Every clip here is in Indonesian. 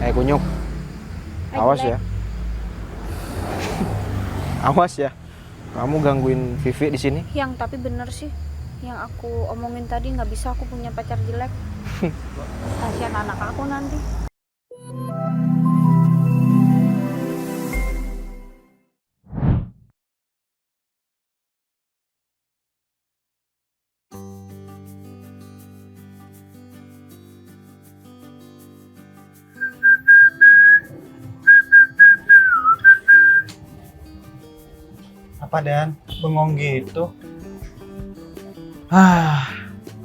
Kunyuk, awas ya. Awas ya. Kamu gangguin Vivi di sini. Yang tapi bener sih, yang aku omongin tadi nggak bisa aku punya pacar jelek. Kasihan anak aku nanti. Apa Dan? Bengong gitu?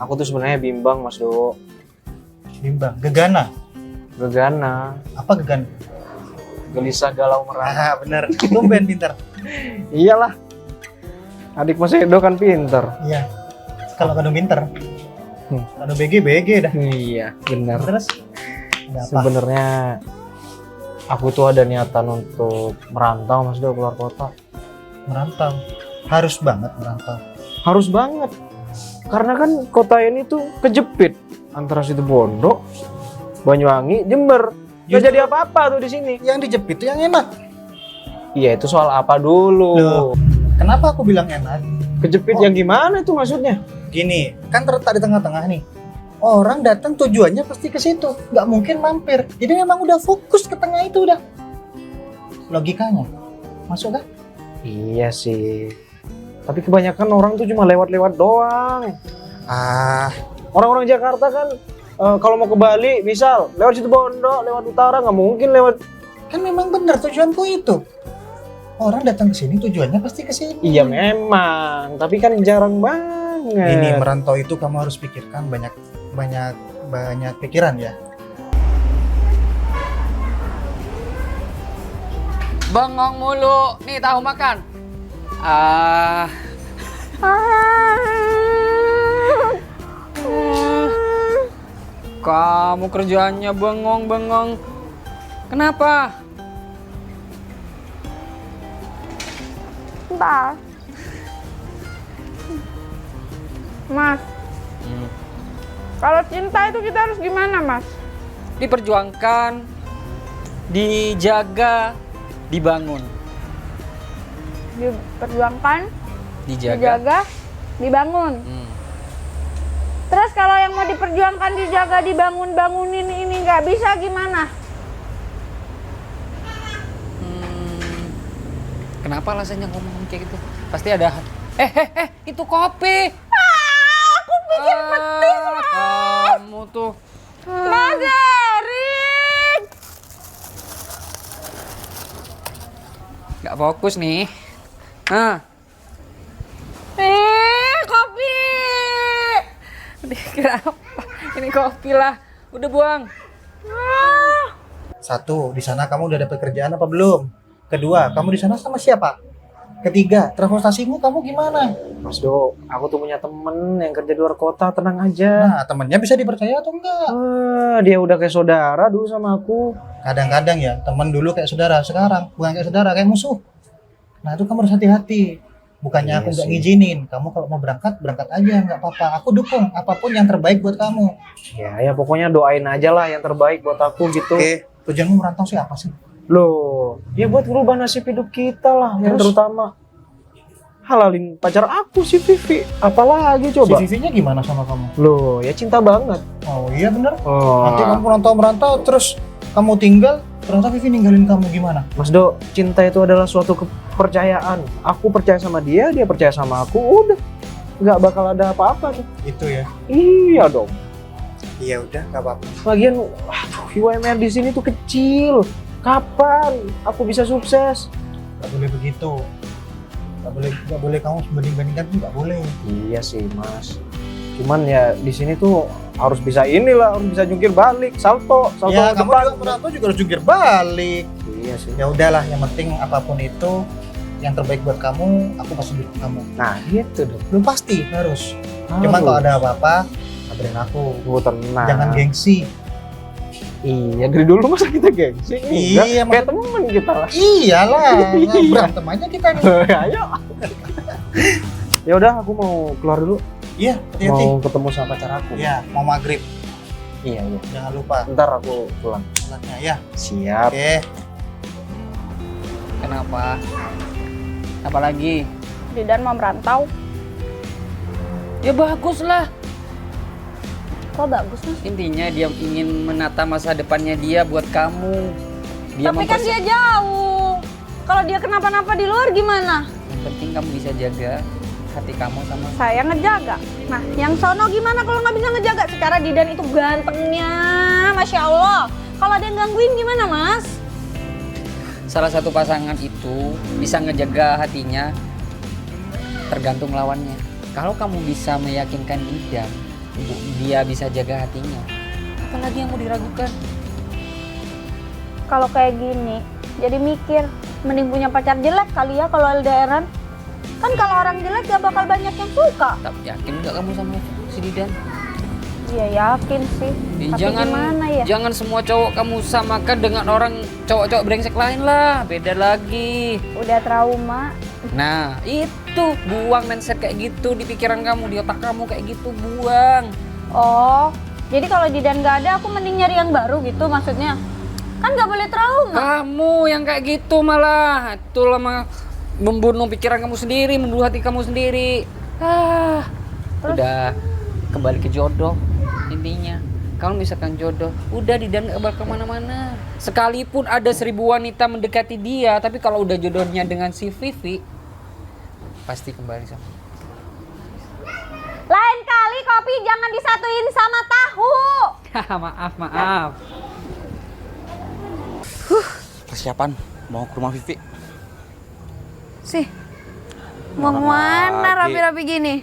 Aku tuh sebenarnya bimbang, Mas Do. Bimbang? Gegana? Gegana, Apa gegana? gelisah, galau, merana. Bener. Tumben pintar. Iyalah. Adik Mas Edo kan pinter. Iya. Kalau kado pintar. Kado BG dah. Iya, benar. Terus? Ada apa? Sebenarnya aku tuh ada niatan untuk merantau, Mas Do, keluar kota. Merantau. Harus banget merantau. Harus banget. Karena kan kota ini tuh kejepit antara situ Bondo, Banyuwangi, Jember. Gak jadi apa-apa tuh di sini. Yang dijepit itu yang enak. Iya, itu soal apa dulu? Loh. Kenapa aku bilang enak? Kejepit yang gimana itu maksudnya? Gini, kan terletak di tengah-tengah nih. Orang datang tujuannya pasti ke situ, nggak mungkin mampir. Jadi memang udah fokus ke tengah itu udah. Logikanya, masuk kan? Iya sih. Tapi kebanyakan orang tuh cuma lewat-lewat doang. Orang-orang Jakarta kan kalau mau ke Bali, misal lewat situ Bondo, lewat utara, nggak mungkin lewat. Kan memang benar tujuanku itu. Orang datang ke sini tujuannya pasti ke sini. Iya memang, tapi kan jarang banget. Ini merantau itu kamu harus pikirkan banyak pikiran ya. Bengong mulu, nih tahu makan. Kamu kerjaannya bengong-bengong. Kenapa? Bentar. Mas, kalau cinta itu kita harus gimana, Mas? Diperjuangkan, dijaga, dibangun. Diperjuangkan, Dijaga. dijaga, dibangun. Terus kalau yang mau diperjuangkan, dijaga, dibangun-bangunin ini nggak bisa gimana? Kenapa alasannya ngomong kayak gitu? Pasti ada. Itu kopi. Aku pikir petis, Mas. Kamu tuh. Mas Erik. Nggak fokus nih. Kopi. Dikira apa? Ini kopi lah. Udah buang. Satu, di sana kamu udah dapat kerjaan apa belum? Kedua, kamu di sana sama siapa? Ketiga, transportasimu kamu gimana? Mas Do, aku tuh punya temen yang kerja di luar kota, tenang aja. Nah, temennya bisa dipercaya atau enggak? Dia udah kayak saudara dulu sama aku. Kadang-kadang ya, temen dulu kayak saudara, sekarang bukan kayak saudara, kayak musuh. Nah, itu kamu harus hati-hati. Bukannya Iya aku nggak sih. ngizinin, kamu kalau mau berangkat, berangkat aja, nggak apa-apa. Aku dukung apapun yang terbaik buat kamu. Ya pokoknya doain aja lah yang terbaik buat aku gitu. Oke, tujuanmu merantau sih apa sih? Loh, ya buat merubah nasib hidup kita lah yang Terus? terutama. Halalin pacar aku si Vivi. Apalagi coba? Si Vivinya gimana sama kamu? Loh, ya cinta banget. Oh iya bener. Oh. Nanti kamu merantau, terus kamu tinggal, ternyata Vivi ninggalin kamu gimana? Mas Do, cinta itu adalah suatu kepercayaan. Aku percaya sama dia, dia percaya sama aku. Udah, nggak bakal ada apa-apa tuh. Itu ya. Iya dong. Iya udah, nggak apa-apa. Lagian, UMR di sini tuh kecil. Kapan aku bisa sukses? Nggak boleh begitu. Nggak boleh kamu banding-bandingkan tuh nggak boleh. Iya sih mas. Cuman ya di sini tuh harus bisa inilah, harus bisa jungkir balik, salto Ya ke kamu depan. juga merantau juga harus jungkir balik. Iya sih. Ya udahlah, yang penting apapun itu yang terbaik buat kamu, aku pasti dukung kamu. Nah gitu dong. Lu pasti harus. Cuman kalau ada apa-apa, kabarin aku. Gue tenang. Jangan gengsi. Iya dari dulu masa kita gengsi. Iya, Kayak temen kita lah. Iyalah, Iya. berantem aja kita nih. Ayo. Ya udah aku mau keluar dulu. Iya, hati-hati. Mau ketemu sama pacar aku. Iya, mau maghrib. Iya. Jangan lupa. Ntar aku pulang. sholatnya ya. Siap. Oke. Kenapa? Apa lagi? Didan mau merantau. Ya bagus lah. Kok bagus mas? Intinya dia ingin menata masa depannya dia buat kamu. Dia Tapi kan dia jauh. Kalau dia kenapa-napa di luar gimana? Yang penting kamu bisa jaga hati kamu sama. Saya ngejaga. Nah, yang sono gimana kalau nggak bisa ngejaga? Secara Didan itu gantengnya, masya Allah. Kalau ada yang gangguin gimana mas? Salah satu pasangan itu bisa ngejaga hatinya tergantung lawannya. Kalau kamu bisa meyakinkan dia bisa jaga hatinya, apalagi yang mau diragukan? Kalau kayak gini, jadi mikir, mending punya pacar jelek kali ya kalau LDRan. Kan kalau orang jelek gak bakal banyak yang suka. Tapi yakin nggak kamu sama si Didan? Iya yakin sih. Tapi gimana ya? Jangan semua cowok kamu samakan dengan orang cowok-cowok brengsek lain lah, beda lagi. Udah trauma. Nah itu, buang mindset kayak gitu di pikiran kamu, di otak kamu kayak gitu, buang. Oh, jadi kalau Didan gak ada, aku mending nyari yang baru gitu maksudnya? Kan gak boleh trauma. Kamu yang kayak gitu malah, itu lama membunuh pikiran kamu sendiri, membunuh hati kamu sendiri. Terus? Udah kembali ke jodoh intinya. Kalau misalkan jodoh, udah Didan gak bakal kemana-mana. Sekalipun ada 1000 wanita mendekati dia, tapi kalau udah jodohnya dengan si Vivi, pasti kembali sama. Lain kali kopi jangan disatuin sama tahu. Maaf. Persiapan mau ke rumah Vivi. Sih, mau kemana rapi-rapi gini?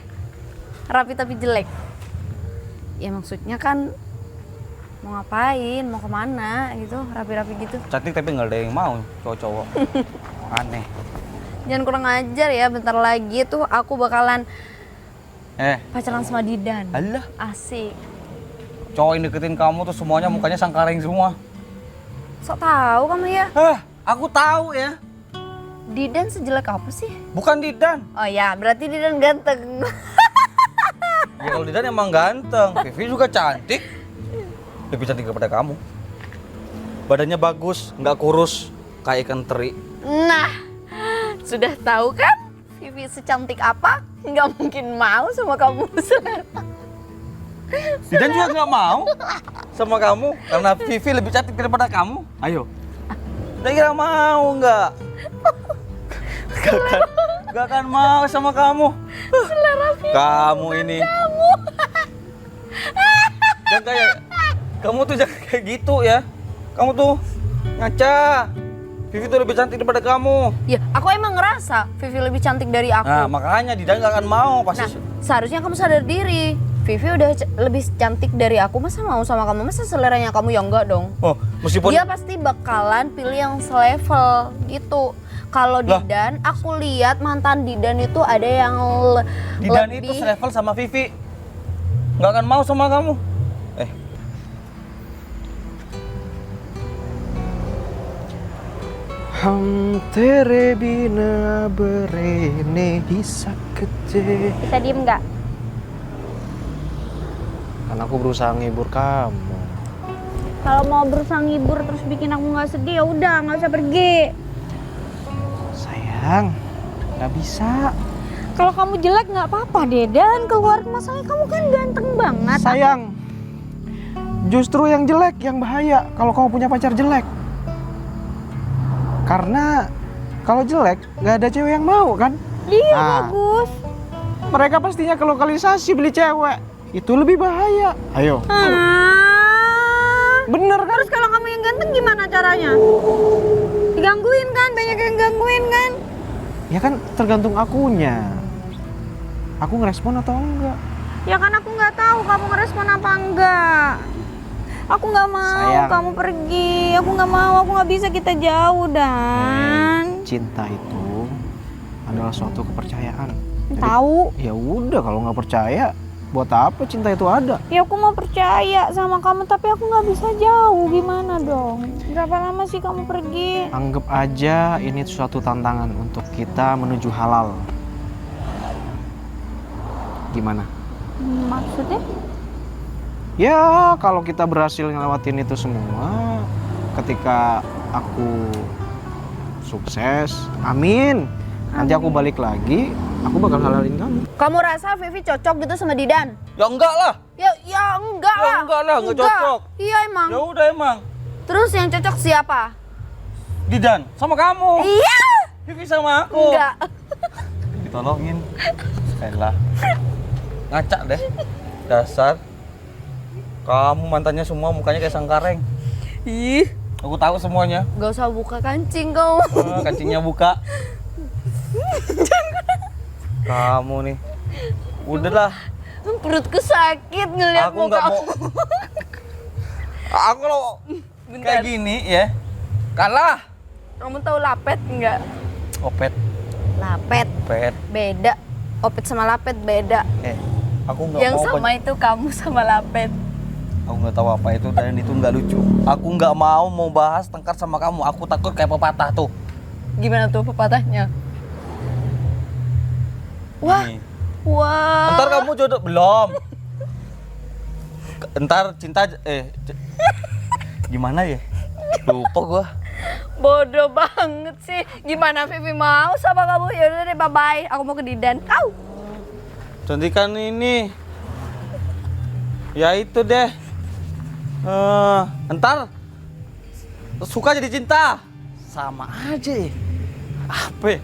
Rapi tapi jelek. Ya maksudnya kan mau ngapain, mau kemana gitu, rapi-rapi gitu. Cantik tapi nggak ada yang mau cowok-cowok. Aneh. Jangan kurang ajar ya, bentar lagi tuh aku bakalan pacaran sama Didan. Alah, Asik. cowok yang deketin kamu tuh semuanya mukanya sangkaring semua. Sok tahu kamu ya. Aku tahu ya. Didan sejelek apa sih? Bukan Didan. Oh ya, berarti Didan ganteng. Ya kalau Didan emang ganteng, Vivi juga cantik. Lebih cantik daripada kamu. Badannya bagus, nggak kurus kayak ikan teri. Nah, sudah tahu kan Vivi secantik apa? Nggak mungkin mau sama kamu. Didan juga nggak mau sama kamu karena Vivi lebih cantik daripada kamu. Ayo. Udah kira mau nggak? Gak akan mau sama kamu. Kamu ini. Dan kamu tuh jangan kayak gitu ya. Kamu tuh ngaca. Vivi tuh lebih cantik daripada kamu. Ya, aku emang ngerasa Vivi lebih cantik dari aku. Nah, makanya Didan gak akan mau pasti. Nah, seharusnya kamu sadar diri. Vivi udah lebih cantik dari aku, masa mau sama kamu? Masa seleranya kamu? Ya enggak dong. Oh, meskipun Dia pasti bakalan pilih yang selevel gitu. Kalau Didan, aku lihat mantan Didan itu ada yang Didan lebih... itu selevel sama Vivi. Gak akan mau sama kamu. Hum tere bina berene bisa kece. Bisa diem nggak? Kan aku berusaha ngibur kamu. Kalau mau berusaha ngibur terus bikin aku nggak sedih, ya udah nggak usah pergi. Sayang, nggak bisa. Kalau kamu jelek nggak apa-apa deh, dan keluar masalahnya kamu kan ganteng banget. Sayang, justru yang jelek yang bahaya kalau kamu punya pacar jelek. Karena kalau jelek nggak ada cewek yang mau kan? Iya bagus. Mereka pastinya ke lokalisasi beli cewek. Itu lebih bahaya. Ayo. Bener kan? Terus kalau kamu yang ganteng gimana caranya? Digangguin kan? Banyak yang gangguin kan? Ya kan tergantung akunya. Aku ngerespon atau enggak? Ya kan aku nggak tahu kamu ngerespon apa enggak. Aku nggak mau Sayang. kamu pergi. Aku nggak mau. Aku nggak bisa kita jauh dan. Cinta itu adalah suatu kepercayaan. Tahu? Ya udah kalau nggak percaya, buat apa cinta itu ada? Ya aku mau percaya sama kamu tapi aku nggak bisa jauh. Gimana dong? Berapa lama sih kamu pergi? Anggap aja ini suatu tantangan untuk kita menuju halal. Gimana? Maksudnya? Ya kalau kita berhasil ngelewatin itu semua, ketika aku sukses, amin. Nanti aku balik lagi, aku bakal halalin kamu. Kamu rasa Vivi cocok gitu sama Didan? Ya enggak lah. Ya enggak Ya lah. enggak lah, enggak cocok. Iya emang. Ya udah emang. Terus yang cocok siapa? Didan sama kamu. Iya. Vivi sama aku. Enggak. Ditolongin. Elah. Ngacak deh. Dasar. Kamu mantannya semua mukanya kayak Sangkareng. Ih, Aku tahu semuanya. gak usah buka kancing kau. Kancingnya buka. Kamu nih. Udahlah. Perutku sakit ngeliat Aku nggak muka mau. Aku kalau kayak gini ya kalah. Kamu tahu lapet enggak? Opet. Lapet Opet. beda. Opet sama lapet beda. Aku nggak Yang mau. sama itu kamu sama lapet. Aku nggak tahu apa itu dan itu nggak lucu. Aku nggak mau bahas tengkar sama kamu. Aku takut kayak pepatah tuh. Gimana tuh pepatahnya? Wah, Nih. wah. Ntar kamu jodoh belum. Ntar cinta gimana ya? Lupa gua. Bodoh banget sih. Gimana Vivi mau sama kamu? Ya udah deh, bye bye. Aku mau ke Didan. Au. Cantikan ini. Ya itu deh. Ntar suka jadi cinta. Sama aja. Apa?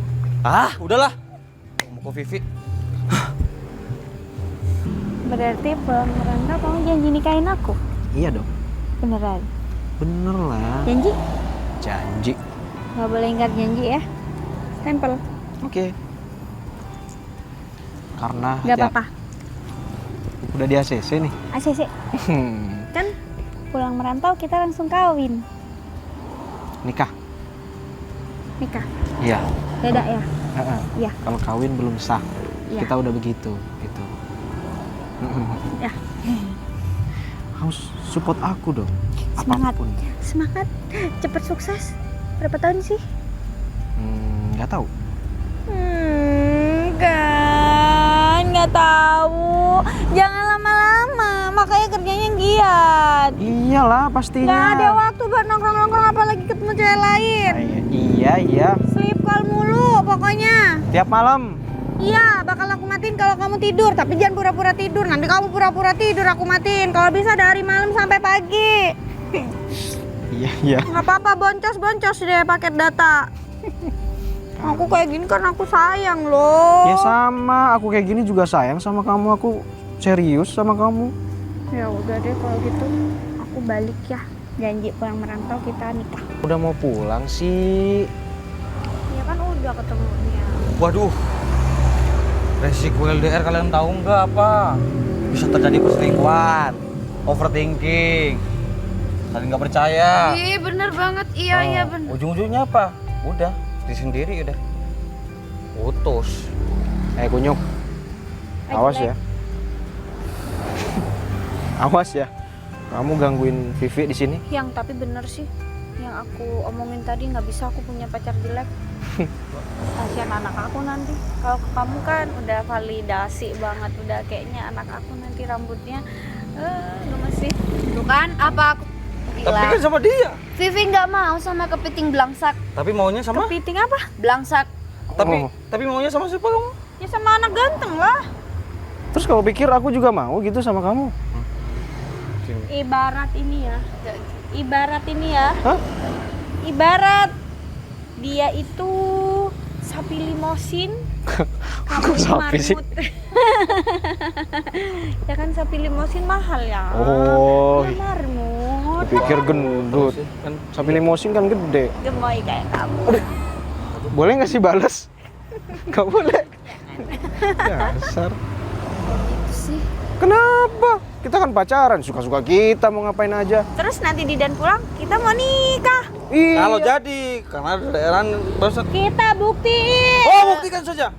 Udahlah. Mau ke Vivi. Berarti pemerintah kamu janji nikahin aku? Iya dong. Beneran? Bener lah. Janji? Janji. Gak boleh ingkar janji ya? Stempel? Oke. Karena Gak apa-apa? udah di ACC nih. ACC? Kan pulang merantau kita langsung kawin. Nikah. Nikah? Iya. Beda ya? Iya. Kalau kawin belum sah. Iya. Kita udah begitu gitu. Ya. Kamu support aku dong. Semangat. Apapun. Semangat. Cepet sukses. Berapa tahun sih? Nggak tahu. Nggak tahu. Jangan lama-lama. Makanya kerjanya giat. Iyalah pastinya. Nggak ada waktu buat nongkrong-nongkrong apalagi ketemu cewek lain. Iya. Sleep call mulu pokoknya. Tiap malam. Iya, bakal aku matiin kalau kamu tidur. Tapi jangan pura-pura tidur. Nanti kamu pura-pura tidur, aku matiin. Kalau bisa dari malam sampai pagi. Iya. Nggak apa-apa, boncos deh paket data. Aku kayak gini kan aku sayang loh. Ya sama, aku kayak gini juga sayang sama kamu. Aku serius sama kamu. Ya udah deh kalau gitu. Aku balik ya. Janji pulang merantau kita nikah. Udah mau pulang sih. Ya kan udah ketemunya. Waduh. Resiko LDR kalian tahu nggak apa? Bisa terjadi perselingkuhan, overthinking, saling nggak percaya. Iya bener banget, iya bener. Ujung-ujungnya apa? Udah, diri sendiri udah. Putus. Kunyuk. Awas ya. Awas ya. Kamu gangguin Vivi di sini. Yang tapi bener sih, yang aku omongin tadi nggak bisa aku punya pacar jelek. Kasihan anak aku nanti. Kalau kamu kan udah validasi banget, udah kayaknya anak aku nanti rambutnya gemes sih. Tuh kan, apa aku Tapi kan sama dia. Vivi nggak mau sama kepiting belangsak. Tapi maunya sama? Kepiting apa? Belangsak. Tapi maunya sama siapa kamu? Ya sama anak ganteng lah. Terus kamu pikir aku juga mau gitu sama kamu? Ibarat ini ya. Hah? Ibarat dia itu sapi limosin. Kok sapi sih? Ya kan sapi limosin mahal ya. Oh, Ya marmut. pikir gendut. Kan Sapi limosin kan gede. Gemoy kayak kamu. Boleh nggak sih balas? Gak boleh. Dasar. Itu sih. Kenapa? Kita kan pacaran, suka-suka kita mau ngapain aja. Terus nanti Didan pulang, kita mau nikah. Iya. kalau jadi karena daerah barusan. Kita buktiin. Oh, buktikan saja.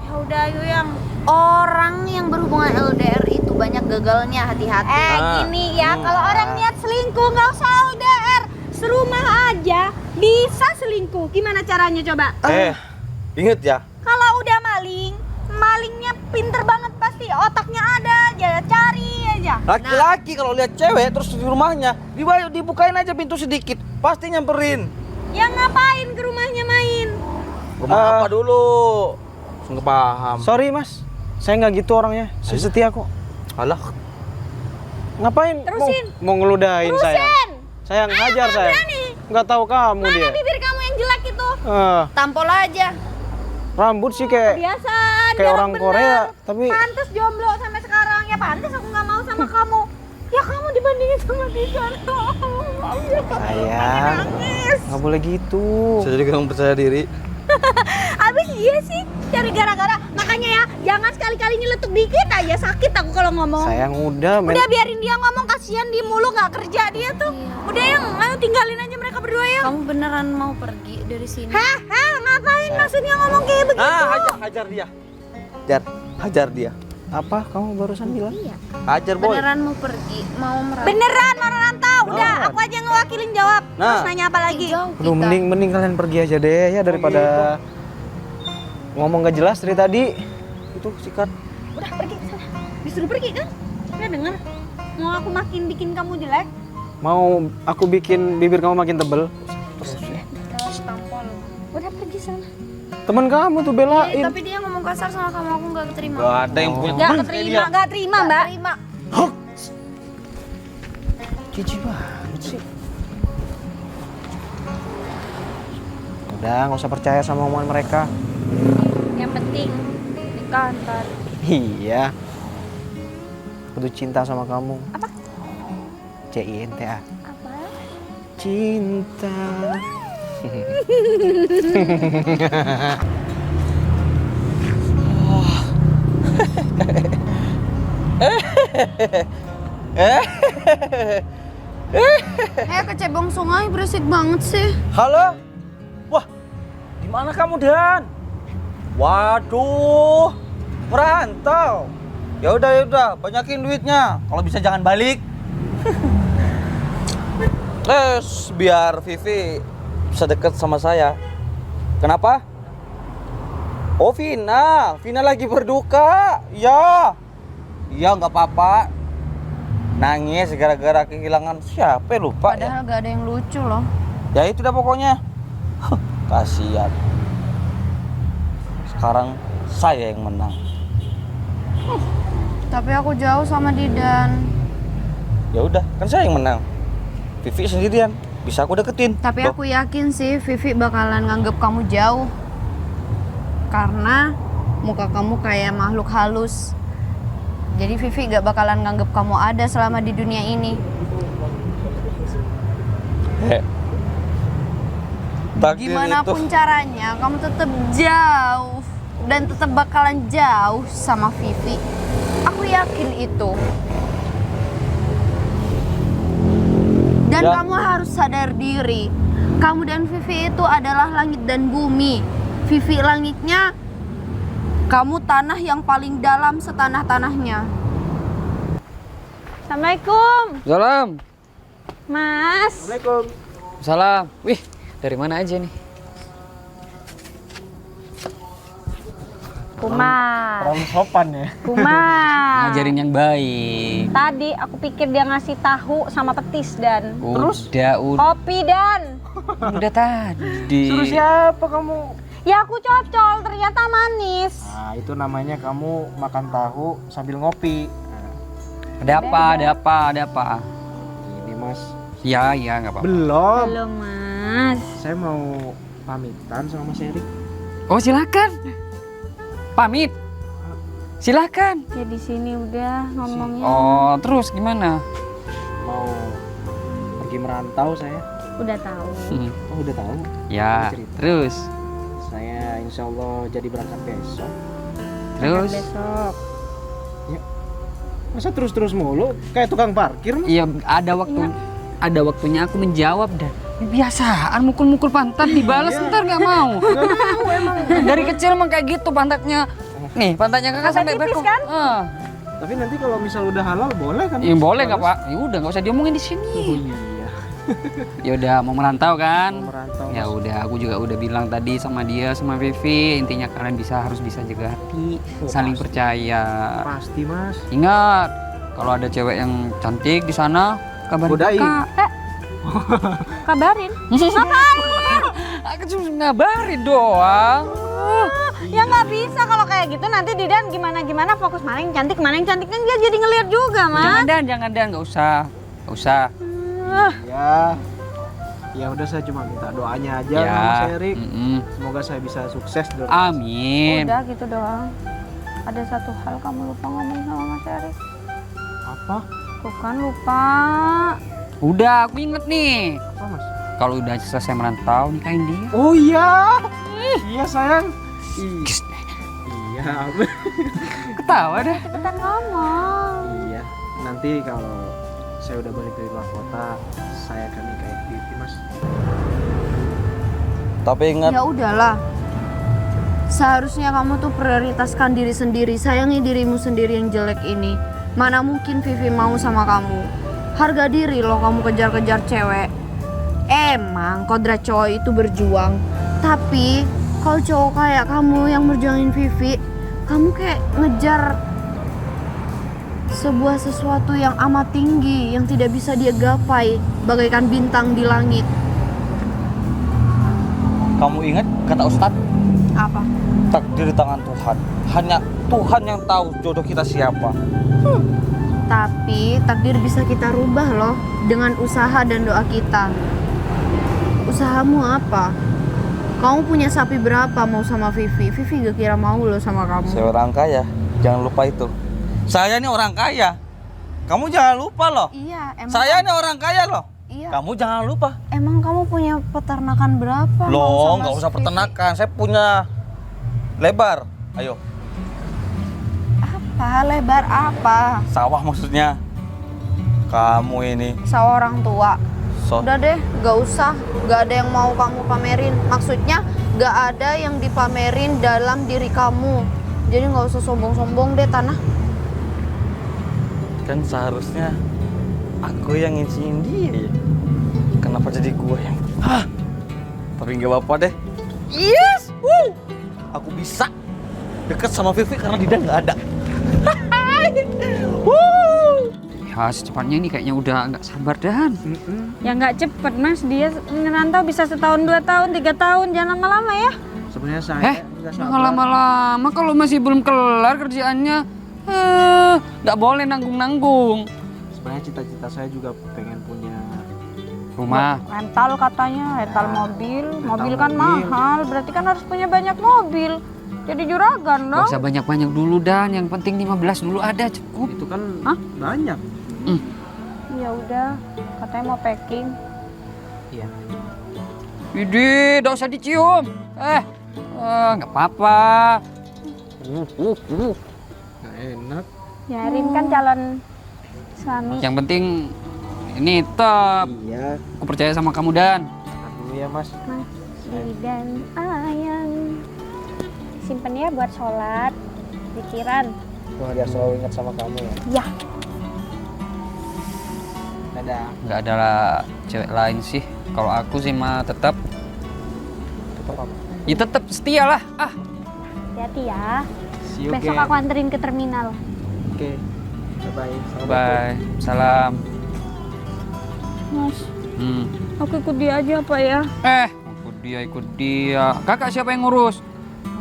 Ya udah ayo yang orang yang berhubungan LDR itu banyak gagalnya, hati-hati. Gini ya, kalau orang niat selingkuh nggak usah LDR, serumah aja bisa selingkuh. Gimana caranya coba? Ingat ya. Kalau udah malingnya pinter banget pasti, otaknya ada, dia cari aja aja. Laki-laki kalau lihat cewek terus di rumahnya, dibukain aja pintu sedikit, pasti nyamperin. Yang ngapain ke rumahnya main? Rumah apa dulu? Nggak paham. Sorry mas, saya nggak gitu orangnya. Saya setia kok. Alah, Ngapain? Terusin. Mau ngeludahin saya? Terusin. Saya ngajar saya. berani. Nggak tahu kamu Mana dia. bibir kamu yang jelek itu? Tampol aja. Rambut sih kayak Kebiasaan. kayak jarang orang bener. Korea, tapi Pantes jomblo sampai sekarang. Ya pantes aku nggak mau sama kamu. Ya kamu dibandingin sama Didan. sayang nggak boleh gitu. saya jadi kurang percaya diri. Abis iya sih cari gara-gara. Makanya ya jangan sekali-kali nyeletuk dikit aja, sakit aku kalau ngomong. Sayang udah, men. Udah biarin dia ngomong, kasihan di mulu nggak kerja dia tuh. Udah yang ayo tinggalin aja mereka berdua ya. Kamu beneran mau pergi dari sini? Hah? Ngapain maksudnya ngomong kayak begitu? Hajar dia. Hajar dia. Apa kamu barusan bilang? Hajar boy. Beneran mau pergi? Mau merantau? Beneran mau rantau. Udah, aku aja ngewakilin jawab. Terus Nah. nanya apa lagi? Jauh Aduh, kita. mending kalian pergi aja deh ya daripada ngomong gak jelas dari tadi. Itu sikat. Udah pergi sana. Disuruh pergi kan? Udah denger. Mau aku makin bikin kamu jelek? Mau aku bikin bibir kamu makin tebel? Terus tampol. Udah pergi sana. Temen kamu tuh belain. Tapi dia ngomong kasar sama kamu, aku nggak terima. Gak ada yang punya Gak teman kayak keterima, dia. gak terima mbak. Terima. Cici banget sih. Udah, nggak usah percaya sama omongan mereka. Yang penting nikah ntar. Iya. Aku tuh cinta sama kamu. Apa? CINTA. Apa? Cinta. Kecebong sungai berisik banget sih. Halo? Wah, di mana kamu Dan? Waduh, merantau. Ya udah, banyakin duitnya. Kalau bisa jangan balik. Terus biar Vivi bisa deket sama saya. Kenapa? Oh Vina lagi berduka. Ya, nggak apa-apa. Nangis gara-gara kehilangan siapa lupa ya. Padahal gak ada yang lucu loh. Ya itu dah pokoknya. Kasihan. Sekarang saya yang menang. Tapi aku jauh sama Didan. Ya udah, kan saya yang menang. Vivi sendirian, bisa aku deketin. Tapi aku yakin sih Vivi bakalan nganggep kamu jauh. Karena muka kamu kayak makhluk halus. Jadi Vivi gak bakalan nganggep kamu ada selama di dunia ini. Takdir Gimana itu. pun caranya, kamu tetap jauh dan tetap bakalan jauh sama Vivi. Aku yakin itu. Dan Ya. kamu harus sadar diri. Kamu dan Vivi itu adalah langit dan bumi. Vivi langitnya, kamu tanah yang paling dalam setanah-tanahnya. Assalamualaikum, Salam. Mas. Assalamualaikum. Salam. Wih, dari mana aja nih? Kumar. Terlalu sopan ya. Kumar. Ngajarin yang baik. Tadi aku pikir dia ngasih tahu sama petis dan Udah, kopi dan. udah tadi. Suruh siapa kamu? Ya aku cocol, ternyata manis. Nah, itu namanya kamu makan tahu sambil ngopi. Ada apa? Ini mas. Ya, nggak apa-apa. Belum. Belum Mas. Saya mau pamitan sama Mas Erik. Oh, silakan. Pamit. Silakan. Ya di sini udah ngomongnya. Oh, terus gimana? Mau pergi merantau saya. Udah tahu. Oh udah tahu. Ya, Cerita. terus. Saya insya Allah jadi berangkat besok. Terus. Besok. Masa terus-terus mulu kayak tukang parkir mas? Iya, ada waktunya aku menjawab dan biasaan mukul-mukul pantat dibalas ntar nggak mau. Dari kecil emang kayak gitu pantatnya. Nih, pantatnya kakak sampai tipis beko. kan? Tapi nanti kalau misal udah halal boleh kan? Ya boleh nggak Bagus. Pak? Ya udah nggak usah diomongin di Oh sini. iya. Ya udah mau merantau kan? Mau merantau. Ya Mas. udah, aku juga udah bilang tadi sama dia sama Vivi, intinya kalian harus bisa jaga hati, Oh, saling pasti. percaya. Pasti mas. Ingat, Kalau ada cewek yang cantik di sana, kabarin Godain. kakak. Kabarin. Aku cuma ngabarin doang. Ya nggak bisa kalau kayak gitu, nanti Didan gimana fokus mana yang cantik kan dia jadi ngeliat juga, Mas. Jangan Dan, nggak usah. Ya udah, saya cuma minta doanya aja Ya. Mas Erik. Mm-mm. Semoga saya bisa sukses dalam Amin. Udah gitu doang. Ada satu hal kamu lupa ngomong sama Mas Erik. apa? Tuh kan lupa. Udah, aku inget nih. Apa Mas? Kalau udah selesai merantau, nikahin dia. Oh iya. Iya sayang. Kis, Iya. ketawa dah. Cepetan ngomong. Iya. Nanti kalau saya udah balik dari luar kota, saya akan nikahin Vivi, Mas. Tapi ingat, Ya udahlah. Seharusnya kamu tuh prioritaskan diri sendiri, sayangi dirimu sendiri yang jelek ini. Mana mungkin Vivi mau sama kamu. Harga diri loh kamu kejar-kejar cewek. Emang kodrat cowok itu berjuang, tapi kalau cowok kayak kamu yang berjuangin Vivi, kamu kayak ngejar sebuah sesuatu yang amat tinggi yang tidak bisa dia gapai, bagaikan bintang di langit. kamu ingat kata Ustadz, Apa? takdir di tangan Tuhan. Hanya Tuhan yang tahu jodoh kita siapa. Tapi takdir bisa kita rubah loh dengan usaha dan doa kita. Usahamu apa? Kamu punya sapi berapa mau sama Vivi? Vivi gak kira mau loh sama kamu. Saya orang kaya, jangan lupa itu. Saya ini orang kaya. Kamu jangan lupa loh. Iya, emang. Saya ini orang kaya loh. Iya. Kamu jangan lupa. Emang kamu punya peternakan berapa? mau Loh, sama nggak usah Vivi? peternakan. Saya punya lebar. Ayo, Apa? Lebar apa? sawah maksudnya. Kamu ini Seorang tua. so Udah deh, gak usah. Gak ada yang mau kamu pamerin. Maksudnya gak ada yang dipamerin dalam diri kamu. Jadi gak usah sombong-sombong deh, Tanah. kan seharusnya aku yang ngisiin dia ya. Kenapa jadi gua yang tapi nggak apa-apa deh. Yes, woo. Aku bisa deket sama Vivi karena Dida nggak ada. Woo. Ya secepatnya ini kayaknya udah nggak sabar Dan. Ya nggak cepet, Mas. Dia ngerantau bisa setahun, 2 tahun, 3 tahun. Jangan lama-lama ya. Sebenarnya saya nggak sabar. Jangan lama-lama kalau masih belum kelar kerjaannya. Nggak boleh nanggung-nanggung. Sebenarnya cita-cita saya juga pengen punya Rumah. Rental katanya, rental mobil. Mobil kan mobil. mahal, berarti kan harus punya banyak mobil. Jadi juragan Gak dong. usah banyak-banyak dulu Dan, yang penting 15 dulu ada cukup. itu kan Hah? banyak. Ya udah, katanya mau packing. Iya. Widih, gak usah dicium. Nggak apa-apa. Nggak enak. Yarin kan calon suami. Yang penting ini tetap. Iya. Aku percaya sama kamu Dan. Makan dulu ya Mas. Mas dan ayang. Simpen ya buat sholat, pikiran. Gua biar selalu ingat sama kamu ya. Ya. Dadah. Nggak ada cewek lain sih. Kalau aku sih mah tetap. Tetap apa? Ya tetap setia lah. Hati-hati ya. See you Besok again. aku anterin ke terminal. Oke. Bye-bye. Assalamualaikum. Bye. Salam. Mas, Hmm. aku ikut dia aja apa ya? Ikut dia. Kakak siapa yang ngurus?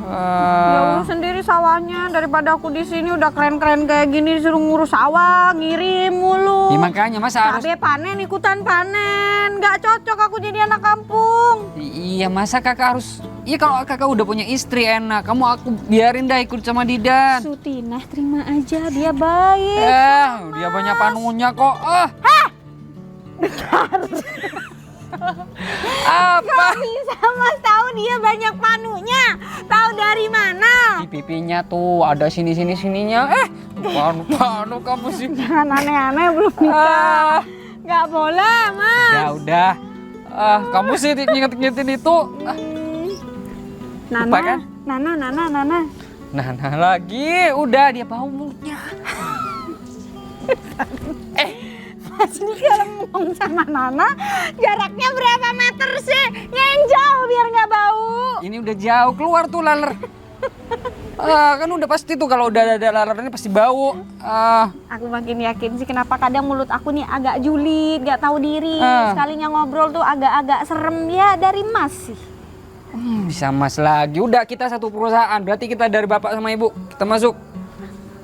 Ya urus sendiri sawahnya, daripada aku di sini udah keren-keren kayak gini disuruh ngurus sawah, ngirim mulu. Ya makanya masa harus. Cabe panen, ikutan panen. Gak cocok aku jadi anak kampung. Iya masa kakak harus. Iya kalau kakak udah punya istri enak. Kamu aku biarin dah ikut sama Didan. Sutinah terima aja, dia baik. Dia banyak panunya kok. Apa? Bisa Mas tahu dia banyak panunya. Tahu dari mana? Di pipinya tuh ada sininya. Panu kamu sih. Jangan aneh-aneh belum nikah. Gak boleh, Mas. Ya udah. Kamu sih nginget-ngingetin itu. Nana, Lupa kan? Nana. Nah lagi. Udah dia bau mulutnya. Mas ini kalau ngomong sama Nana, jaraknya berapa meter sih? Yang jauh biar nggak bau. Ini udah jauh keluar tuh laler. Kan udah pasti tuh kalau udah ada larangannya pasti bau. Aku makin yakin sih kenapa kadang mulut aku nih agak julid, gak tahu diri. Sekalinya ngobrol tuh agak-agak serem ya dari Mas sih. Bisa Mas lagi. Udah kita satu perusahaan, berarti kita dari bapak sama ibu. Kita masuk.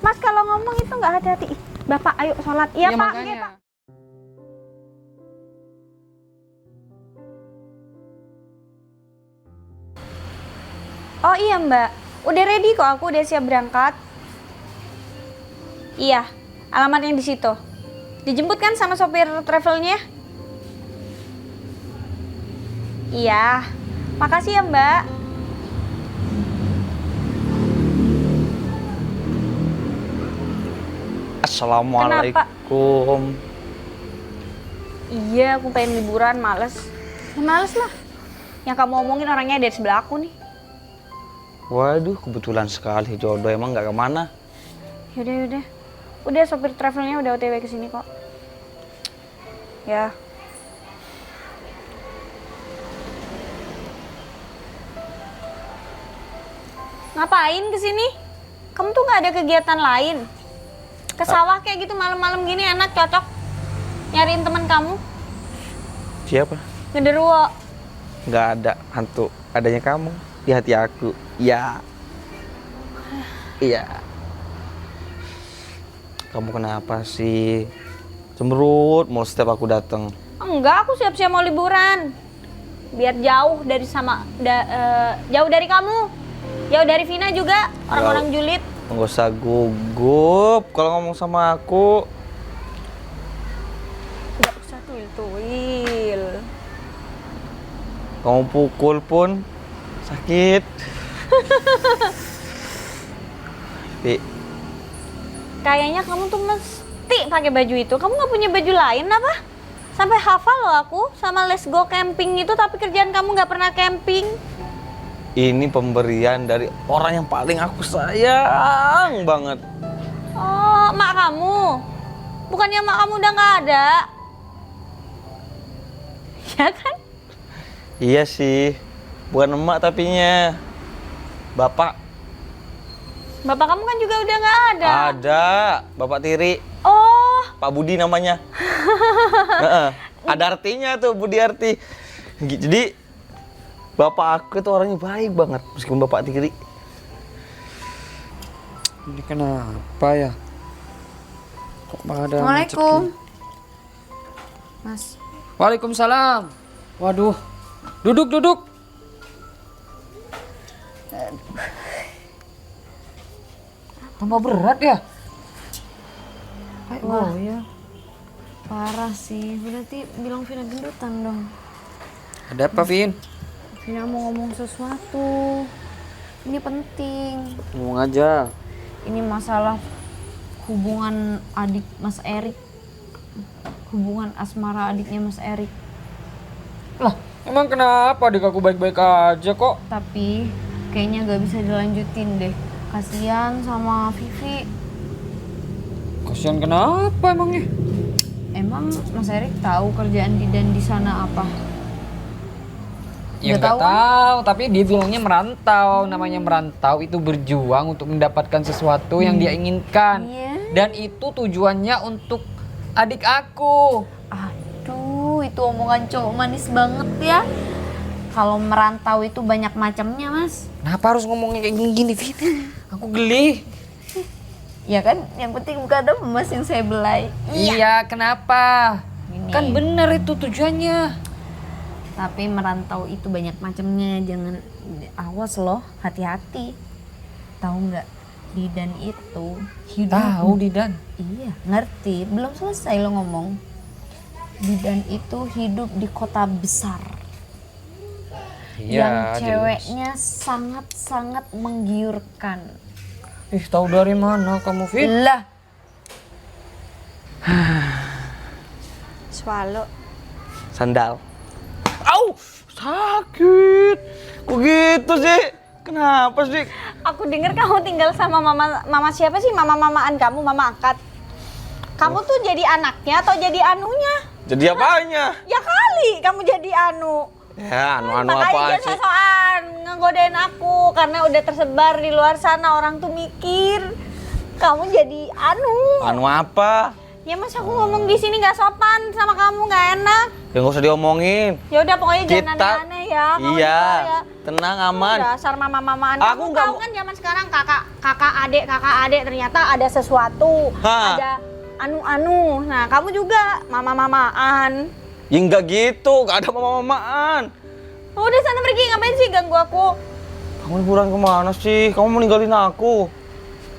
Mas kalau ngomong itu nggak hati-hati. Ih, Bapak ayo sholat. Iya Ya, Pak, makanya. iya Pak. Oh iya Mbak, udah ready kok, aku udah siap berangkat. Iya, alamatnya di situ. Dijemput kan sama sopir travelnya? Iya, makasih ya Mbak. Assalamualaikum. Iya, aku pengen liburan, males. Ya, males lah. Yang kamu omongin orangnya dari sebelah aku nih. Waduh, kebetulan sekali jodoh, emang nggak kemana? Yaudah. Udah sopir travelnya udah OTW ke sini kok. Ya. Ngapain ke sini? Kamu tuh nggak ada kegiatan lain? Ke sawah kayak gitu malam-malam gini enak, cocok. Nyariin teman kamu. Siapa? Genderuwo. Nggak ada hantu, adanya kamu di hati aku. Iya. Iya. Kamu kenapa sih? Cemberut mau setiap aku datang. Enggak, aku siap-siap mau liburan. Biar jauh dari jauh dari kamu. Jauh dari Vina juga, orang-orang julid. Nggak usah gugup kalau ngomong sama aku. Nggak usah tuil-tuil. Kamu pukul pun sakit. Pi, Kayaknya kamu tuh mesti pakai baju itu. Kamu nggak punya baju lain apa? Sampai hafal loh aku sama let's go camping itu, tapi kerjaan kamu nggak pernah camping. ini pemberian dari orang yang paling aku sayang banget. Oh, mak kamu. Bukannya mak kamu udah nggak ada? Ya kan? Iya sih, bukan emak tapinya. Bapak. Bapak kamu kan juga udah nggak ada. Ada, Bapak Tiri. Oh, Pak Budi namanya. Heeh. Ada artinya tuh Budi Arti. Jadi bapak aku itu orangnya baik banget meskipun Bapak Tiri. Ini kenapa ya? Kok malah ada Assalamualaikum. macet Mas, gini? Waalaikumsalam. Waduh. Duduk. Tambah berat ya? wah ya. Parah sih, berarti bilang Vina gendutan dong. Ada apa, Vin? Vina mau ngomong sesuatu. Ini penting. Ngomong aja. Ini masalah hubungan adik Mas Erik. Hubungan asmara adiknya Mas Erik. Lah, emang kenapa adik aku baik-baik aja kok? Tapi kayaknya gak bisa dilanjutin deh. Kasian sama Vivi. Kasian kenapa emangnya? Emang Mas Erik tahu kerjaan Didan di sana apa? Ya Udah nggak tahu kan? tahu, tapi dia bilangnya merantau. Namanya merantau itu berjuang untuk mendapatkan sesuatu yang dia inginkan. Iya. Dan itu tujuannya untuk adik aku. Aduh, itu omongan cowok manis banget ya. Kalau merantau itu banyak macamnya, Mas. Kenapa harus ngomongnya kayak gini-gini, Vin? Aku geli. Ya kan, yang penting bukan ada emas yang saya belai. Iya, kenapa? Gini. Kan bener itu tujuannya. Tapi merantau itu banyak macamnya, jangan awas loh, hati-hati. Tahu nggak? Didan itu hidup. Tahu Didan. Iya, ngerti. Belum selesai lo ngomong. Didan itu hidup di kota besar. yang ceweknya sangat-sangat menggiurkan. Ih, tahu dari mana kamu, Vin? Lah, swallow. Sandal. Au, sakit. Kok gitu sih? Kenapa sih? Aku dengar kamu tinggal sama mama siapa sih? Mama-mamaan kamu, mama angkat. Kamu tuh jadi anaknya atau jadi anunya? Jadi apanya? Ya kali kamu jadi anu. Ya, anu-anu Makanya apa jangan sih? so-soan ngegodain aku karena udah tersebar di luar sana, orang tuh mikir kamu jadi Anu apa? Ya mas aku ngomong di sini nggak sopan sama kamu, nggak enak. Ya nggak usah diomongin. Ya udah pokoknya jangan Kita aneh-aneh ya. Kamu iya, juga ya. tenang aman. Dasar mama-mamaan. Aku Kamu nggak tahu mau- kan zaman sekarang kakak adik ternyata ada sesuatu, Hah. ada anu. Nah kamu juga mama-mamaan. Ya nggak gitu, nggak ada mama-mamaan. Udah sana pergi, ngapain sih ganggu aku? Kamu liburan kemana sih? Kamu mau ninggalin aku?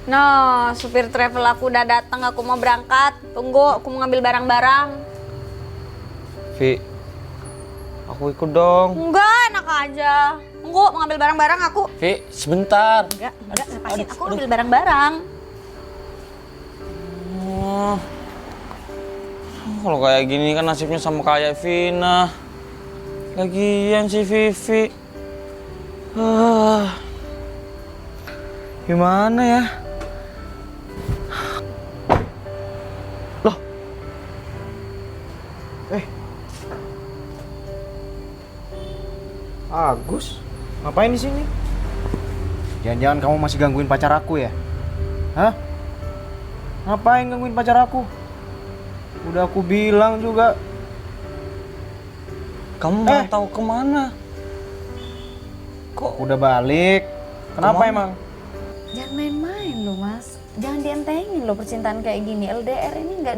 Nah, supir travel aku udah datang, aku mau berangkat. Tunggu, aku mau ngambil barang-barang. Vi, aku ikut dong. Enggak, enak aja. Tunggu, mau ngambil barang-barang aku. Vi, sebentar. Enggak, lepasin. Aku ngambil barang-barang. Oh. Kalau kayak gini kan nasibnya sama kayak Vina. Lagian si Vivi. Gimana ya? Loh. Agus, ngapain di sini? Jangan-jangan kamu masih gangguin pacar aku ya? Hah? Ngapain gangguin pacar aku? Udah aku bilang juga. Kamu mau tahu kemana? Kok Udah balik. Kenapa Kemana? emang? Jangan main-main loh mas. Jangan dientengin loh percintaan kayak gini. LDR ini nggak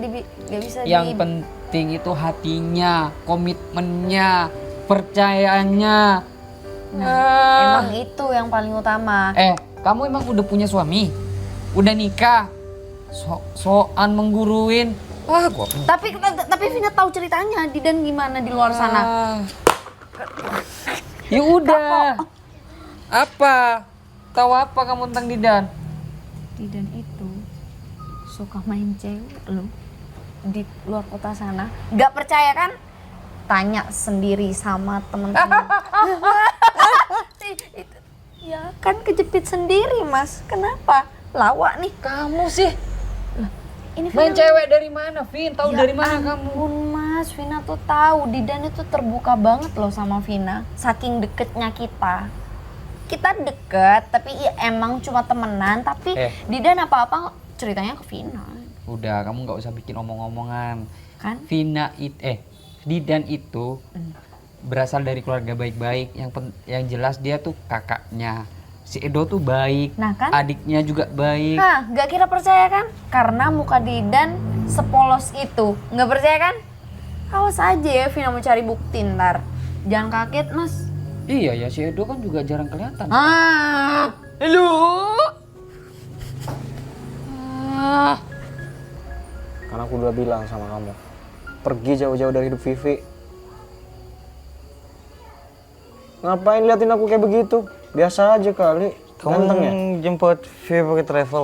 bisa Yang penting itu hatinya, komitmennya, percayaannya. Emang itu yang paling utama. Kamu emang udah punya suami? Udah nikah? Soan mengguruin. Gua Tapi Vina tahu ceritanya Didan gimana di luar sana. Ya udah. Apa? Tahu apa kamu tentang Didan? Didan itu suka main cewek loh di luar kota sana. Gak percaya kan? Tanya sendiri sama teman-teman. Ya kan kejepit sendiri mas. Kenapa? Lawak nih. Kamu sih Ini main Vina- cewek dari mana, Vin? Tahu Ya dari mana kamu? ampun mas, Vina tuh tahu Didan itu terbuka banget loh sama Vina. Saking deketnya kita. Kita deket, tapi ya emang cuma temenan. Tapi Didan apa-apa ceritanya ke Vina. Udah, kamu nggak usah bikin omong-omongan. Kan? Didan itu berasal dari keluarga baik-baik. Yang jelas dia tuh kakaknya. Si Edo tuh baik. Nah kan? Adiknya juga baik. Nah, gak kira percaya kan? Karena muka Didan sepolos itu. Gak percaya kan? Awas aja ya Vina mau cari bukti ntar. Jangan kaget mas. Iya ya, si Edo kan juga jarang kelihatan. Lu? Karena aku udah bilang sama kamu, pergi jauh-jauh dari hidup Vivi. Ngapain liatin aku kayak begitu? Biasa aja kali. Ganteng ya? kamu jemput Vivi pakai travel?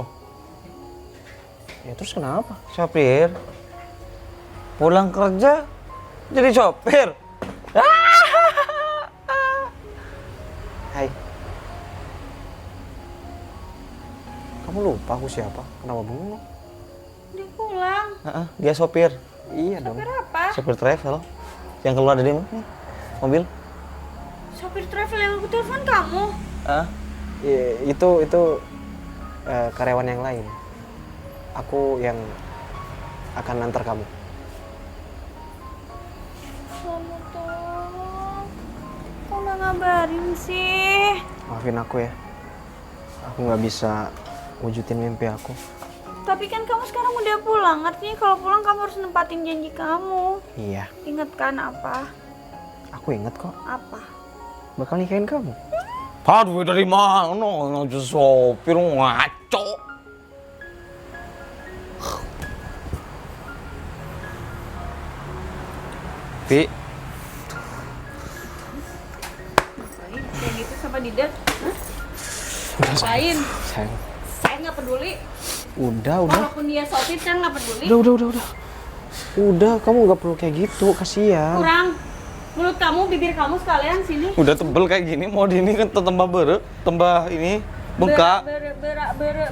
Ya terus kenapa? Sopir. Pulang kerja jadi sopir. Hai. Kamu lupa aku siapa? Kenapa bengong? Dia pulang. Dia sopir. Iya dong. Sopir apa? Sopir travel. Yang keluar dari mobil. Sopir travel yang aku telepon kamu. Itu karyawan yang lain. Aku yang akan nantar kamu. Kamu tolong. Kok nggak ngabarin sih? Maafin aku ya. Aku nggak bisa wujudin mimpi aku. Tapi kan kamu sekarang udah pulang. Artinya kalau pulang kamu harus nempatin janji kamu. Iya, Ingat kan apa? aku inget kok. Apa? Bakal nikahin kamu. Aduh, dari mana? Ngajak sopir ngaco. Vi, Kayak gitu sama Didan? Ngapain? Sayang. Saya nggak peduli. Udah. Walaupun dia sopir saya nggak peduli. Udah. Udah, kamu nggak perlu kayak gitu, kasihan. Kurang. Mulut kamu, bibir kamu sekalian sini. udah tebel kayak gini, mau di ini kan tambah tambah ini bengkak.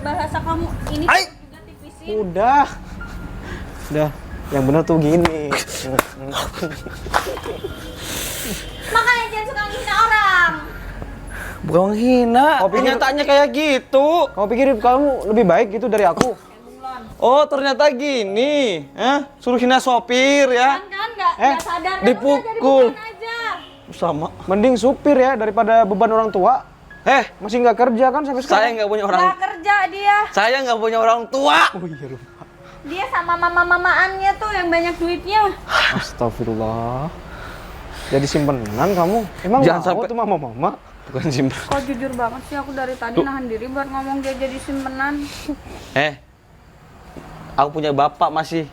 Bahasa kamu ini Ai! juga tipisin. Udah. Yang bener tuh gini. Makanya jangan suka ngehina orang. Bukan menghina, Kau pikir- kenyataannya kayak gitu. Kamu pikir kamu lebih baik gitu dari aku? Oh, ternyata gini. Suruh hina sopir ya. Kan nggak sadar kan, Dipukul. udah jadi beban aja. Sama. Mending supir ya daripada beban orang tua. Masih nggak kerja kan sampai Saya sekarang? nggak punya orang. Nggak kerja dia. Saya nggak punya orang tua. Dia sama mama-mamaannya tuh yang banyak duitnya. Astagfirullah. Jadi simpenan kamu? Emang Jangan mau sampai- tuh mama-mama? Bukan simpen. Kok jujur banget sih, aku dari tadi nahan diri buat ngomong dia jadi simpenan. Aku punya bapak masih.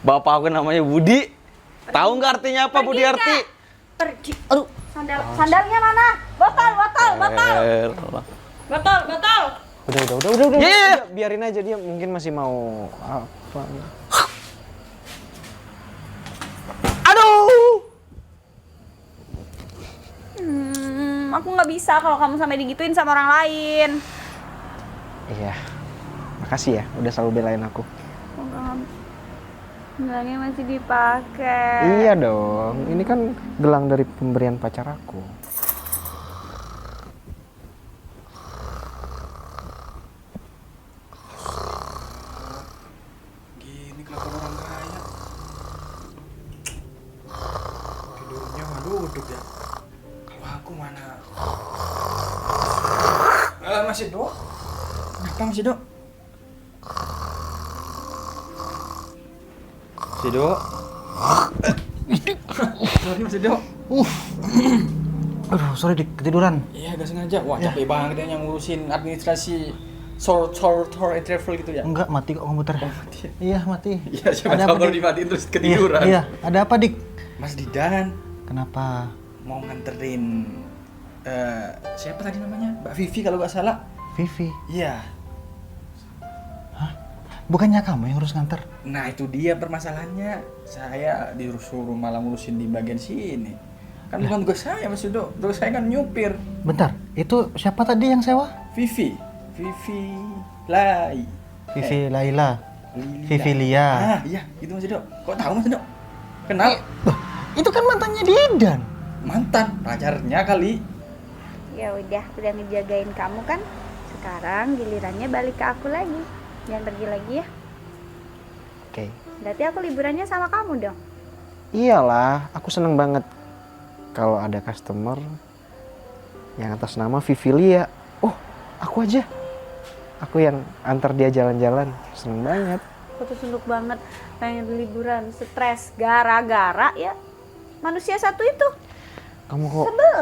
Bapak aku namanya Budi. Tahu nggak artinya apa Budi Arti? Pergi. Aduh. Sandalnya mana? Botol. Udah. Iya. Biarin aja dia mungkin masih mau apa. Aduh. Aku nggak bisa kalau kamu sampai digituin sama orang lain. Iya. Makasih ya udah selalu belain aku. Gelangnya masih dipakai. Iya dong. Ini kan gelang dari pemberian pacar aku. Gini kelakuan orang kaya. Tidurnya nggak duduk ya. Kalau aku mana? Masih Dok? Kenapa masih Dok? Masih Dok? Sorry masih Dok. Aduh, sorry dik, ketiduran. Iya gak sengaja. Wah capek banget ya yang ngurusin administrasi tour and travel gitu ya. Enggak, mati kok komputer. Iya, mati. Iya siapa Ada tahu apa, kalau Dik? dimatiin terus ketiduran. Iya, ada apa dik? Mas Didan Kenapa? mau nganterin siapa tadi namanya? Mbak Vivi kalau nggak salah. Vivi, Iya. bukannya kamu yang harus nganter? Nah itu dia permasalahannya. Saya disuruh malah ngurusin di bagian sini. Kan bukan tugas saya Mas Yudo. Tugas saya kan nyupir. Bentar, itu siapa tadi yang sewa? Vivi Lai. Vivi Laila. Lila. Vivi Lia. Ah iya itu Mas Yudo. Kok tahu Mas Yudo? Kenal? Loh, itu kan mantannya Didan. Mantan pacarnya kali. Ya udah ngejagain kamu kan. Sekarang gilirannya balik ke aku lagi. Jangan pergi lagi ya. Oke. Berarti aku liburannya sama kamu dong. Iyalah, aku seneng banget kalau ada customer yang atas nama Vivilia. Oh, aku aja. Aku yang antar dia jalan-jalan. Seneng banget. Aku tuh senduk banget pengen liburan, stres gara-gara ya manusia satu itu. Kamu kok Sebel.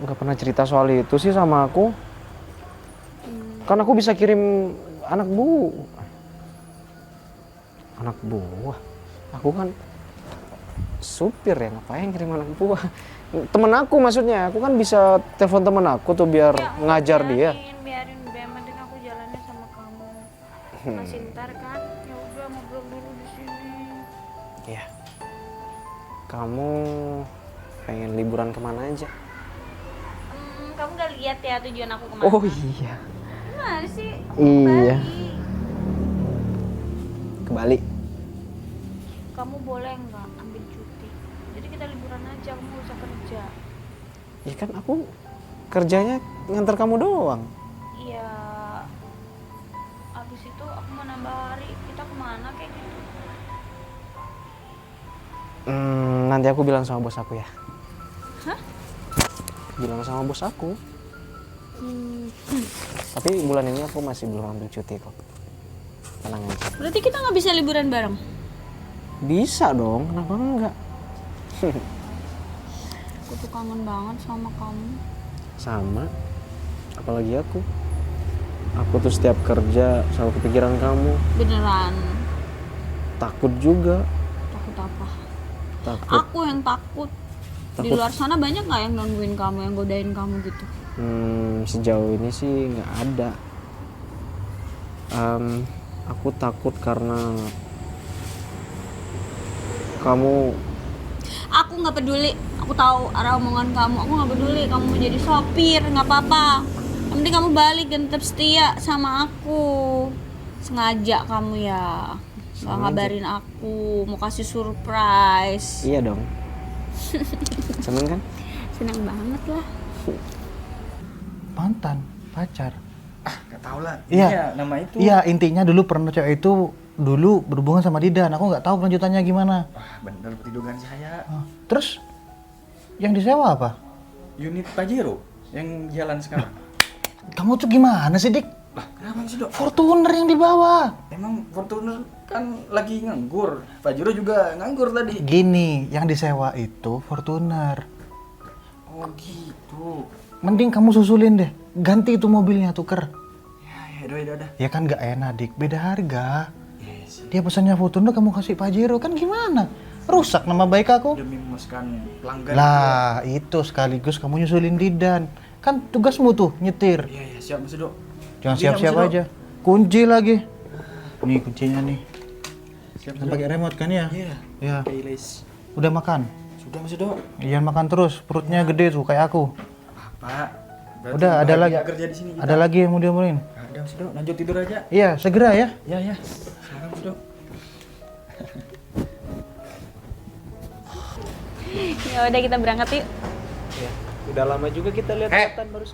nggak pernah cerita soal itu sih sama aku? Kan aku bisa kirim anak buah. Aku kan supir ya, ngapain kirim anak buah? Temen aku maksudnya, aku kan bisa telepon temen aku tuh biar ngajar dia. Biarin udah, yang penting aku jalannya sama kamu. Masih ntar kan? Ya udah ngobrol dulu di sini. Iya. Kamu pengen liburan kemana aja? Kamu gak lihat ya tujuan aku kemana? Oh iya. Gimana sih? Iya. Bali. Ke Bali. Kamu boleh nggak ambil cuti? Jadi kita liburan aja, kamu gak usah kerja. Ya kan aku kerjanya nganter kamu doang. Iya. Abis itu aku mau nambah hari. Kita kemana kayak gitu? Nanti aku bilang sama bos aku ya. Hah? Bilang sama bos aku. Tapi bulan ini aku masih belum ambil cuti kok. Tenang aja. Berarti kita nggak bisa liburan bareng? Bisa dong, kenapa enggak? Aku tuh kangen banget sama kamu. Sama. Apalagi aku. Aku tuh setiap kerja selalu kepikiran kamu. Beneran? Takut juga. Takut apa? Takut. Aku yang takut. Di Takut. luar sana banyak nggak yang gangguin kamu, yang godain kamu gitu? Sejauh ini sih nggak ada. Aku takut karena kamu. Aku nggak peduli. Aku tahu arah omongan kamu. Aku nggak peduli. Kamu mau jadi sopir, nggak apa-apa. Yang penting kamu balik dan tetap setia sama aku. Sengaja kamu ya. Nggak ngabarin aku. Mau kasih surprise. Iya dong. Seneng kan? Seneng banget lah. Mantan, pacar. Gak tau lah. Iya. Iya, nama itu. Iya, intinya dulu pernah cewek itu dulu berhubungan sama Didan. Aku nggak tahu kelanjutannya gimana. Wah, bener berarti dugaan saya. Terus yang disewa apa? Unit Pajero yang jalan sekarang. Kamu tuh gimana sih, Dik? Lah, kenapa sih, Dok? Fortuner yang dibawa. Emang Fortuner kan lagi nganggur. Pajero juga nganggur tadi. Gini, yang disewa itu Fortuner. Oh, gitu. Mending kamu susulin deh. Ganti itu mobilnya, tuker. Ya, udah. Ya kan nggak enak, Dik. Beda harga. Yes. Dia pesannya Fortuner, kamu kasih Pajero. Kan gimana? Rusak nama baik aku. Demi memuaskan pelanggan. Lah, itu sekaligus kamu nyusulin Didan. Kan tugasmu tuh, nyetir. Iya, siap Mas Edo. Jangan Kuncinya, siap-siap Mas Edo. aja. Kunci lagi. Nih kuncinya nih. Siap, Mas Kan Edo. pakai remote kan ya? Iya. Ya. Keyless. Udah makan? Sudah Mas Edo. Jangan makan terus, perutnya gede tuh kayak aku. Apa? Berarti Udah, ada lagi. bahagia kerja di sini kita. Ada lagi yang mau diomongin? Ada Mas Edo, lanjut tidur aja. Iya, segera ya. Ya. Silakan Mas Edo. Ya udah kita berangkat yuk. Ya, udah lama juga kita lihat Nathan baru.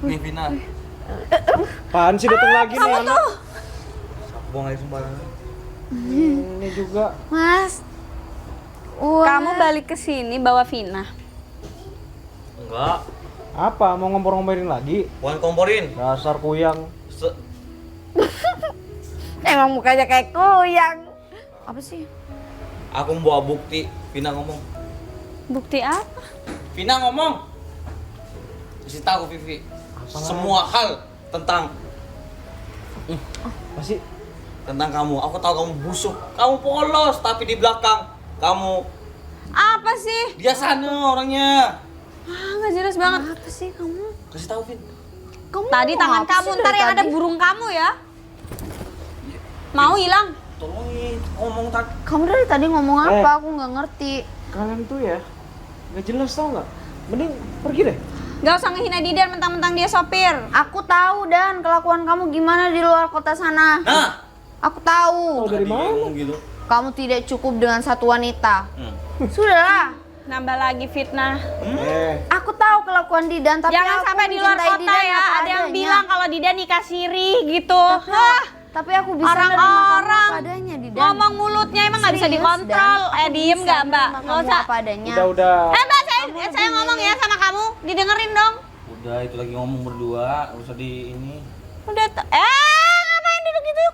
Nih Vina. Apaan sih datang lagi nih anak? Buang aja sembarangan. Ini juga. Mas. Wah. Kamu balik ke sini bawa Vina. Enggak. Apa? Mau ngompor-ngomporin lagi? Bukan komporin. Dasar kuyang. Emang mukanya kayak kuyang. Apa sih? Aku mau bawa bukti. Vina ngomong. Bukti apa? Vina ngomong. Kasih tahu Vivi. Semua hal tentang Masih tentang kamu. Aku tahu kamu busuk. Kamu polos, tapi di belakang kamu Apa sih? dia sana orangnya. Nggak jelas banget. Apa sih kamu? Kasih tahu Vin. Kamu Tadi mau tangan apa kamu, sih ntar dari yang ada tadi? burung kamu ya. Mau hilang? Tolongin ngomong tadi. Kamu dari tadi ngomong apa? Aku nggak ngerti. kalian tuh ya nggak jelas tau nggak? Mending pergi deh. Gak usah ngehina Didan mentang-mentang dia sopir. Aku tahu Dan kelakuan kamu gimana di luar kota sana. Nah, Aku tahu. Tahu dari tadi mana? ngomong gitu. Kamu tidak cukup dengan satu wanita. Hmm. Sudahlah. Nambah lagi fitnah. Aku tahu kelakuan Didan, tapi Jangan aku sampai di luar mencintai kota Didan ya. apa Ada yang adanya. bilang kalau Didan nikah siri gitu. Hah, Tapi aku bisa nerima kamu orang-orang apa adanya Didan. ngomong mulutnya emang nggak bisa Serius, dikontrol. Dan. Aku Diem bisa nggak Mbak? nerima Nggak kamu usah. apa adanya. Udah. Mbak, saya ngomong ya sama kamu. Didengerin dong. Udah itu lagi ngomong berdua, nggak usah di ini. Udah. Ngapain duduk gitu?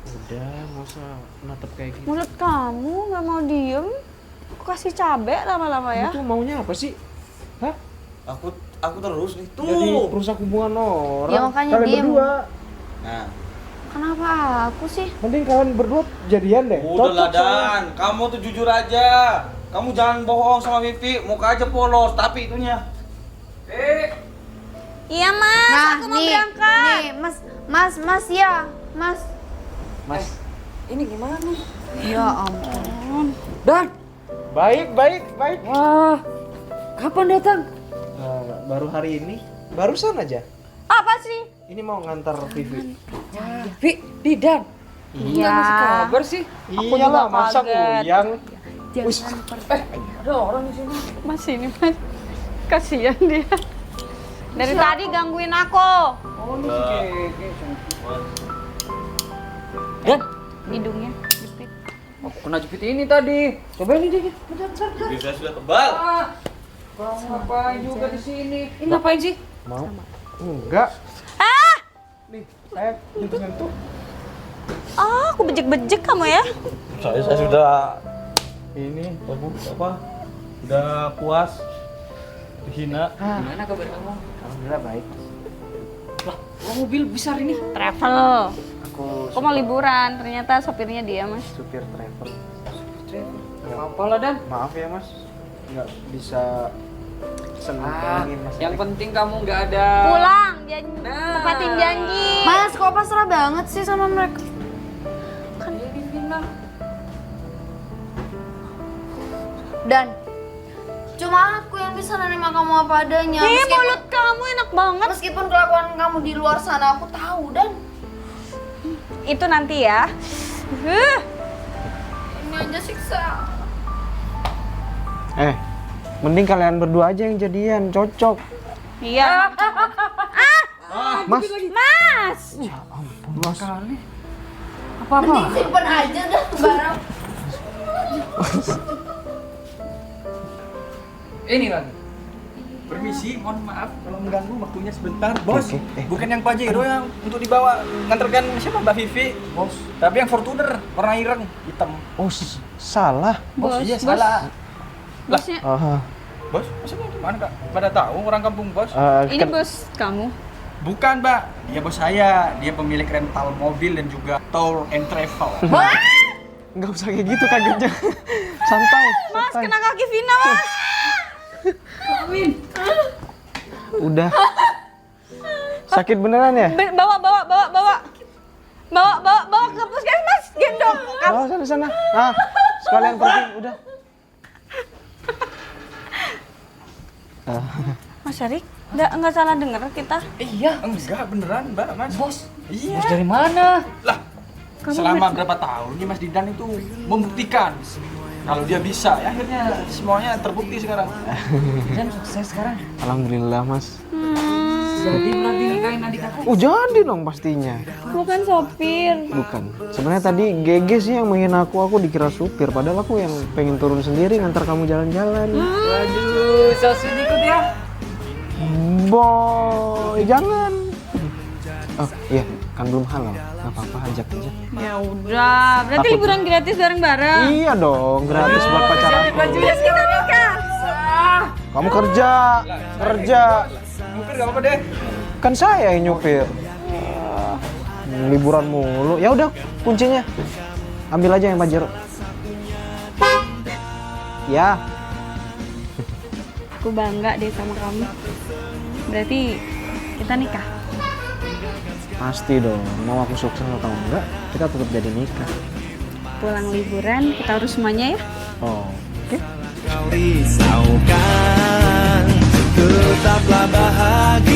Udah, nggak usah natap kayak gitu. Mulut kamu nggak mau diem. Aku kasih cabe lama-lama ya. Itu maunya apa sih? Hah? Aku terus nih. Tuh. Jadi perusak hubungan orang. Ya, makanya kalian diem. berdua. Nah, Kenapa aku sih? Mending kalian berdua jadian deh. udah lah Cocok soalnya. Dan, kamu tuh jujur aja. Kamu jangan bohong sama Vivi, muka aja polos, tapi itunya. Iya mas, aku mau berangkat. Nih, Mas ya, Mas. Mas, Ini gimana? Ya ampun. Dan, baik. wah, kapan datang? Baru hari ini. Barusan aja. Apa sih? Ini mau ngantar Vivi. Vi, Didan. Iya. Nggak ngasih kabar sih. Aku Iyalah, juga masa kaget. kuyang. Ada orang di sini. Mas ini mas, kasihan dia. Dari tadi gangguin aku. Oh, ini si Keke. Dan, Hidungnya jepit. aku kena jepit ini tadi. Coba ini dikit. Vivi saya sudah tebal. Kamu ngapain juga di sini? Ini ngapain sih? Mau? Enggak. Nih, saya nyentuh-nyentuh. Aku bejek-bejek kamu ya. Saya sudah ini apa? Udah puas dihina. Gimana kabar kamu? Alhamdulillah baik. Lah, kok mobil besar ini? Travel. Aku Aku mau liburan, ternyata sopirnya dia mas. supir travel. Apalah Dan? Maaf ya mas, nggak bisa senengin mas. Yang penting kamu nggak ada. Pulang, janji. Nah. Tepatin janji. Mas, kok pasrah banget sih sama mereka? Jadi Vina. Dan cuma aku yang bisa nerima kamu apa adanya. Ih, mulut kamu enak banget. Meskipun kelakuan kamu di luar sana aku tahu Dan. Itu nanti ya. Ini aja siksa. Mending kalian berdua aja yang jadian, cocok. Iya. Mas. Mas. Mas. Apa-apa? Simpen aja dah barang. Ini lagi. Permisi, mohon maaf kalau mengganggu waktunya sebentar, bos. Oke. Bukan yang Pajero yang untuk dibawa nganterkan siapa Mbak Vivi, bos. Tapi yang Fortuner warna ireng hitam. Oh, salah. Bos, iya bos. salah. Bosnya. Bos, maksudnya gimana kak? Pada tahu orang kampung bos? Ini bos kamu. Bukan mbak, dia bos saya. Dia pemilik rental mobil dan juga tour and travel. Nggak usah kayak gitu kagetnya. Santai. Mas, santai. kena kaki Vina, Mas. Udah. Sakit beneran ya? Bawa ke puskesmas, gendong. Oh, sana. Nah, sekalian pergi, udah. Mas Arik, enggak salah dengar kita. Iya. Enggak, beneran mbak, mas. Bos. Iya. Bos dari mana? Lah, selama berapa tahun nih Mas Didan itu membuktikan kalau dia bisa. Ya, akhirnya semuanya terbukti sekarang. Dan sukses sekarang. Alhamdulillah, Mas. Jadi berarti nikahin adik aku. Oh, jadi dong pastinya. Bukan sopir. Bukan. Sebenarnya tadi GG sih yang menghina aku dikira supir. Padahal aku yang pengen turun sendiri ngantar kamu jalan-jalan. Waduh, so sweet ikut ya. Boy, jangan. Oh, iya, kan belum halal. Gak apa-apa, ajak aja. Ya udah, berarti Takut. liburan gratis bareng-bareng. Iya dong, gratis buat pacar aku. Terus kita nikah. Kamu kerja. Mungkin gak apa-apa deh. Kan saya yang nyupir. Liburan mulu. Ya udah, kuncinya. Ambil aja yang Pajero. Ya. Aku bangga deh sama kamu. Berarti kita nikah. Pasti dong. Mau aku sukses atau enggak, kita tetap jadi nikah. Pulang liburan, kita urus semuanya ya. Oh, oke. Kau risaukan, tetaplah bahagia.